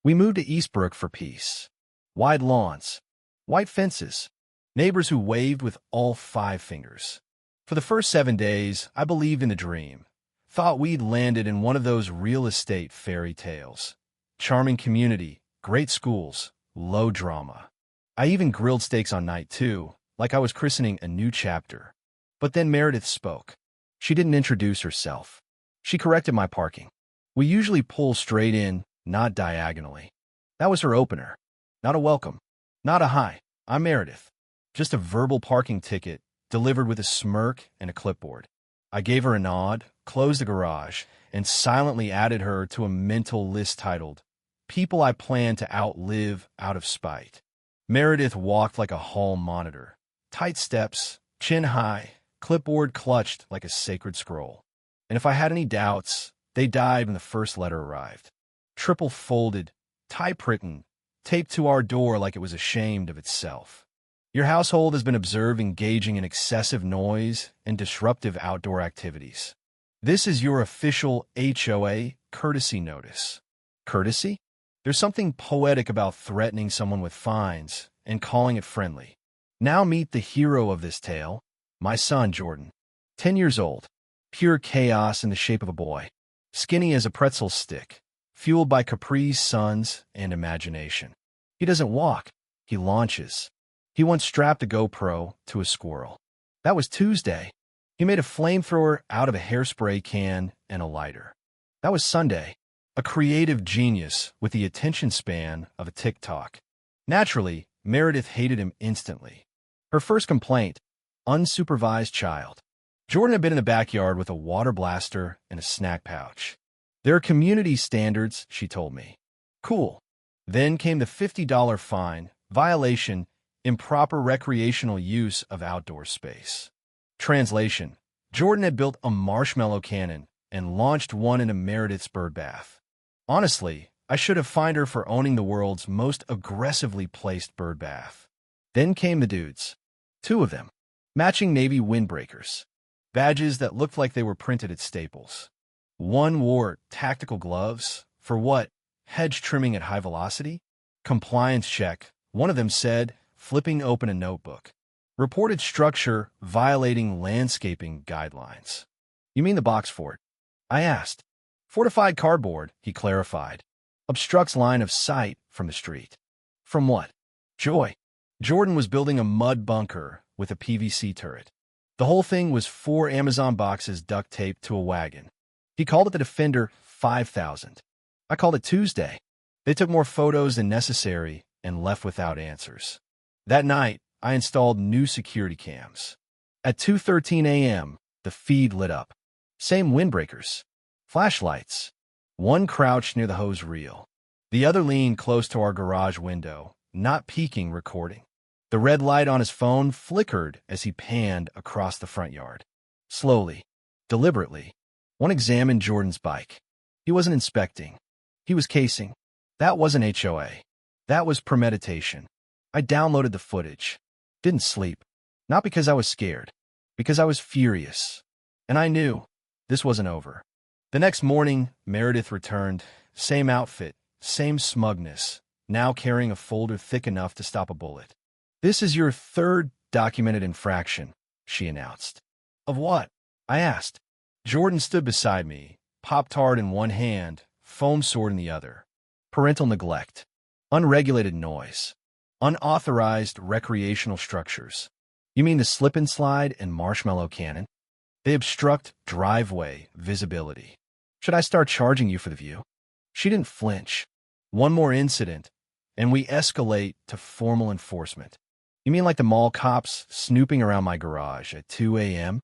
We moved to Eastbrook for peace. Wide lawns, white fences, neighbors who waved with all 5 fingers. For the first 7 days, I believed in the dream. Thought we'd landed in one of those real estate fairy tales. Charming community, great schools, low drama. I even grilled steaks on night 2, like I was christening a new chapter. But then Meredith spoke. She didn't introduce herself. She corrected my parking. We usually pull straight in, not diagonally. That was her opener. Not a welcome. Not a hi, I'm Meredith. Just a verbal parking ticket, delivered with a smirk and a clipboard. I gave her a nod, closed the garage, and silently added her to a mental list titled, People I Plan to Outlive Out of Spite. Meredith walked like a hall monitor. Tight steps, chin high, clipboard clutched like a sacred scroll. And if I had any doubts, they died when the first letter arrived. Triple folded, typewritten, taped to our door like it was ashamed of itself. Your household has been observed engaging in excessive noise and disruptive outdoor activities. This is your official HOA courtesy notice. Courtesy? There's something poetic about threatening someone with fines and calling it friendly. Now meet the hero of this tale, my son Jordan. 10 years old, pure chaos in the shape of a boy, skinny as a pretzel stick, fueled by Capri's suns and imagination. He doesn't walk, he launches. He once strapped a GoPro to a squirrel. That was Tuesday. He made a flamethrower out of a hairspray can and a lighter. That was Sunday. A creative genius with the attention span of a TikTok. Naturally, Meredith hated him instantly. Her first complaint, unsupervised child. Jordan had been in the backyard with a water blaster and a snack pouch. There are community standards, she told me. Cool. Then came the $50 fine, violation, improper recreational use of outdoor space. Translation: Jordan had built a marshmallow cannon and launched one into Meredith's birdbath. Honestly, I should have fined her for owning the world's most aggressively placed birdbath. Then came the dudes. 2 of them. Matching navy windbreakers. Badges that looked like they were printed at Staples. One wore tactical gloves. For what? Hedge trimming at high velocity? Compliance check, one of them said, flipping open a notebook. Reported structure violating landscaping guidelines. You mean the box fort? I asked. Fortified cardboard, he clarified. Obstructs line of sight from the street. From what? Joy. Jordan was building a mud bunker with a PVC turret. The whole thing was 4 Amazon boxes duct taped to a wagon. He called it the Defender 5000. I called it Tuesday. They took more photos than necessary and left without answers. That night, I installed new security cams. At 2:13 a.m., the feed lit up. Same windbreakers. Flashlights. One crouched near the hose reel. The other leaned close to our garage window, not peeking, recording. The red light on his phone flickered as he panned across the front yard. Slowly, deliberately, one examined Jordan's bike. He wasn't inspecting. He was casing. That wasn't HOA. That was premeditation. I downloaded the footage. Didn't sleep. Not because I was scared. Because I was furious. And I knew this wasn't over. The next morning, Meredith returned. Same outfit, same smugness, now carrying a folder thick enough to stop a bullet. This is your 3rd documented infraction, she announced. Of what? I asked. Jordan stood beside me, Pop-Tart in one hand, foam sword in the other. Parental neglect. Unregulated noise. Unauthorized recreational structures. You mean the slip and slide and marshmallow cannon? They obstruct driveway visibility. Should I start charging you for the view? She didn't flinch. One more incident, and we escalate to formal enforcement. You mean like the mall cops snooping around my garage at 2 a.m.?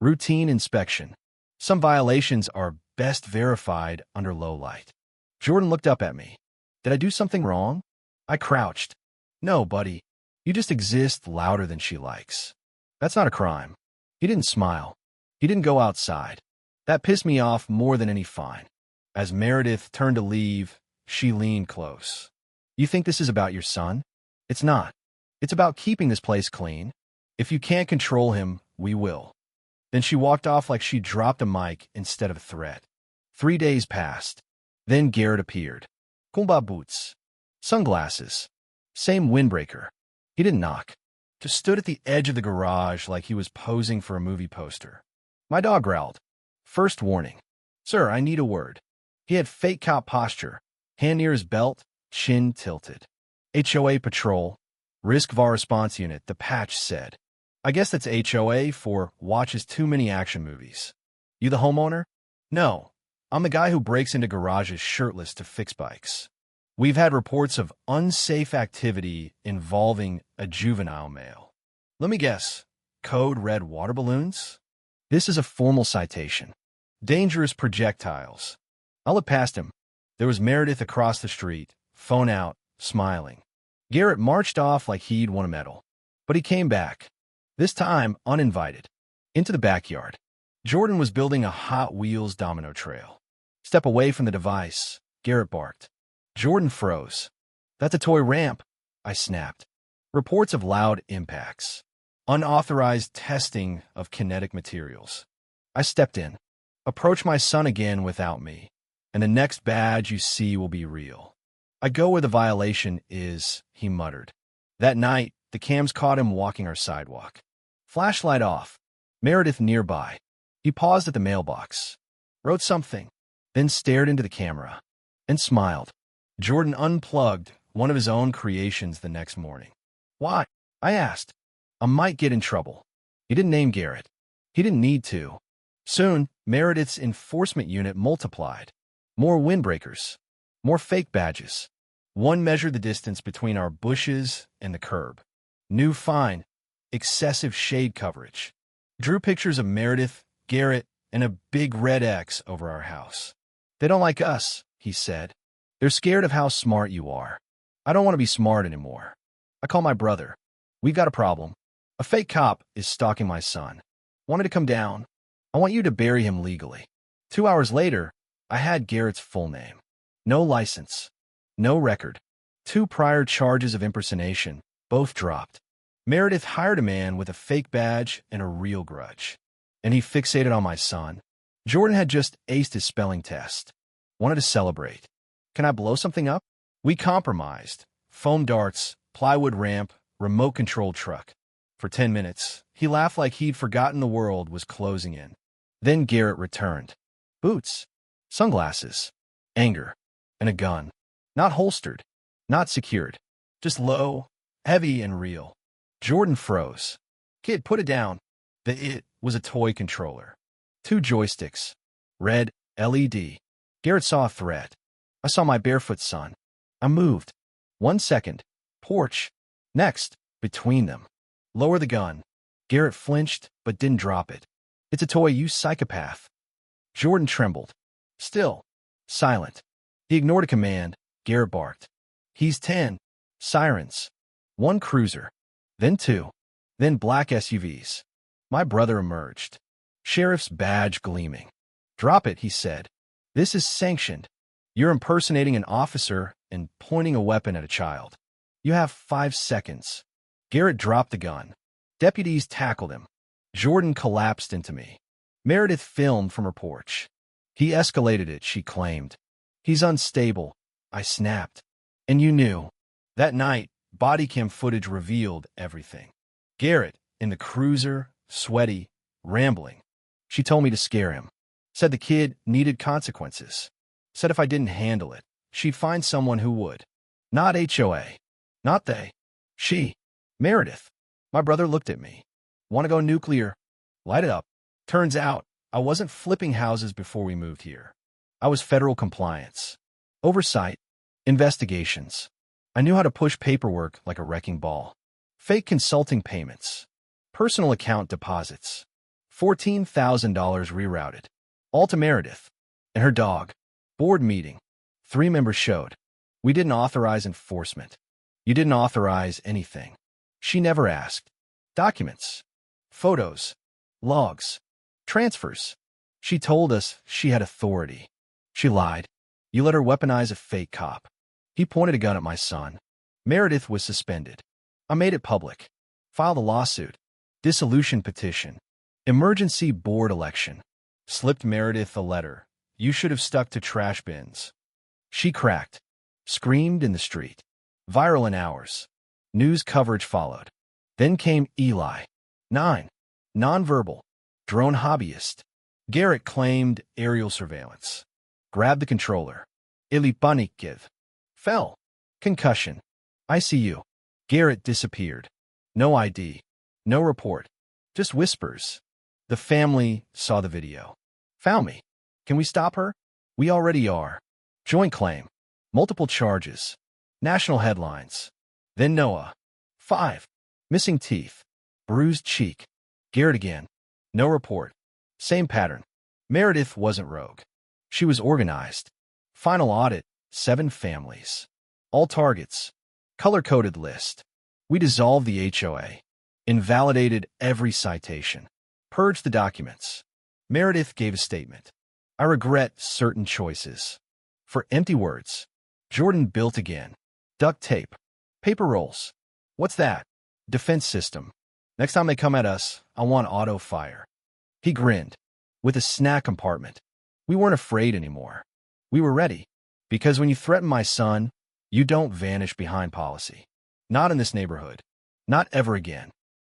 Routine inspection. Some violations are best verified under low light. Jordan looked up at me. Did I do something wrong? I crouched. No, buddy. You just exist louder than she likes. That's not a crime. He didn't smile. He didn't go outside. That pissed me off more than any fine. As Meredith turned to leave, she leaned close. You think this is about your son? It's not. It's about keeping this place clean. If you can't control him, we will. Then she walked off like she dropped a mic instead of a threat. 3 days passed. Then Garrett appeared. combat boots, sunglasses, same windbreaker. He didn't knock. Just stood at the edge of the garage like he was posing for a movie poster. My dog growled. First warning. Sir, I need a word. He had fake cop posture, hand near his belt, chin tilted. HOA patrol, risk VAR response unit, the patch said. I guess that's HOA for watches too many action movies. You the homeowner? No. I'm the guy who breaks into garages shirtless to fix bikes. We've had reports of unsafe activity involving a juvenile male. Let me guess. Code red water balloons? This is a formal citation. Dangerous projectiles. I looked past him. There was Meredith across the street, phone out, smiling. Garrett marched off like he'd won a medal. But he came back. This time, uninvited. Into the backyard. Jordan was building a Hot Wheels domino trail. Step away from the device, Garrett barked. Jordan froze. That's a toy ramp, I snapped. Reports of loud impacts. Unauthorized testing of kinetic materials. I stepped in. Approach my son again without me, and the next badge you see will be real. I go where the violation is, he muttered. That night, the cams caught him walking our sidewalk. Flashlight off. Meredith nearby. He paused at the mailbox. Wrote something, then stared into the camera, and smiled. Jordan unplugged one of his own creations the next morning. Why? I asked. I might get in trouble. He didn't name Garrett. He didn't need to. Soon, Meredith's enforcement unit multiplied. More windbreakers. More fake badges. One measured the distance between our bushes and the curb. New fine. Excessive shade coverage. Drew pictures of Meredith, Garrett, and a big red X over our house. They don't like us, he said. They're scared of how smart you are. I don't want to be smart anymore. I call my brother. We've got a problem. A fake cop is stalking my son. Want me to come down? I want you to bury him legally. 2 hours later, I had Garrett's full name. No license. No record. 2 prior charges of impersonation, both dropped. Meredith hired a man with a fake badge and a real grudge. And he fixated on my son. Jordan had just aced his spelling test. Wanted to celebrate. Can I blow something up? We compromised. Foam darts, plywood ramp, remote-controlled truck. For 10 minutes, he laughed like he'd forgotten the world was closing in. Then Garrett returned. Boots, sunglasses, anger, and a gun. Not holstered, not secured. Just low, heavy, and real. Jordan froze. Kid, put it down. The it was a toy controller. 2 joysticks. Red, LED. Garrett saw a threat. I saw my barefoot son. I moved. 1 second. Porch. Next. Between them. Lower the gun. Garrett flinched, but didn't drop it. It's a toy, you psychopath. Jordan trembled. Still. Silent. He ignored a command. Garrett barked. He's 10. Sirens. 1 cruiser. Then 2. Then black SUVs. My brother emerged. Sheriff's badge gleaming. Drop it, he said. This is sanctioned. You're impersonating an officer and pointing a weapon at a child. You have 5 seconds. Garrett dropped the gun. Deputies tackled him. Jordan collapsed into me. Meredith filmed from her porch. He escalated it, she claimed. He's unstable, I snapped. And you knew. That night, body cam footage revealed everything. Garrett, in the cruiser, sweaty, rambling. She told me to scare him. Said the kid needed consequences. Said if I didn't handle it, she'd find someone who would. Not HOA. Not they. She. Meredith. My brother looked at me. Want to go nuclear? Light it up. Turns out, I wasn't flipping houses before we moved here. I was federal compliance. Oversight. Investigations. I knew how to push paperwork like a wrecking ball. Fake consulting payments. Personal account deposits. $14,000 rerouted. All to Meredith. And her dog. Board meeting. 3 members showed. We didn't authorize enforcement. You didn't authorize anything. She never asked. Documents. Photos. Logs. Transfers. She told us she had authority. She lied. You let her weaponize a fake cop. He pointed a gun at my son. Meredith was suspended. I made it public. Filed a lawsuit. Dissolution petition. Emergency board election. Slipped Meredith a letter. You should have stuck to trash bins. She cracked. Screamed in the street. Viral in hours. News coverage followed. Then came Eli. 9. Nonverbal. Drone hobbyist. Garrett claimed aerial surveillance. Grabbed the controller. Ili panikkiv. Fell. Concussion. ICU. Garrett disappeared. No ID. No report. Just whispers. The family saw the video. Found me. Can we stop her? We already are. Joint claim. Multiple charges. National headlines. Then Noah. 5. Missing teeth. Bruised cheek. Garrett again. No report. Same pattern. Meredith wasn't rogue. She was organized. Final audit. 7 families. All targets. Color-coded list. We dissolved the HOA. Invalidated every citation. Purged the documents. Meredith gave a statement. I regret certain choices. For empty words. Jordan built again. Duct tape. Paper rolls. What's that? Defense system. Next time they come at us, I want auto fire. He grinned. With a snack compartment. We weren't afraid anymore. We were ready. Because when you threaten my son, you don't vanish behind policy. Not in this neighborhood. Not ever again.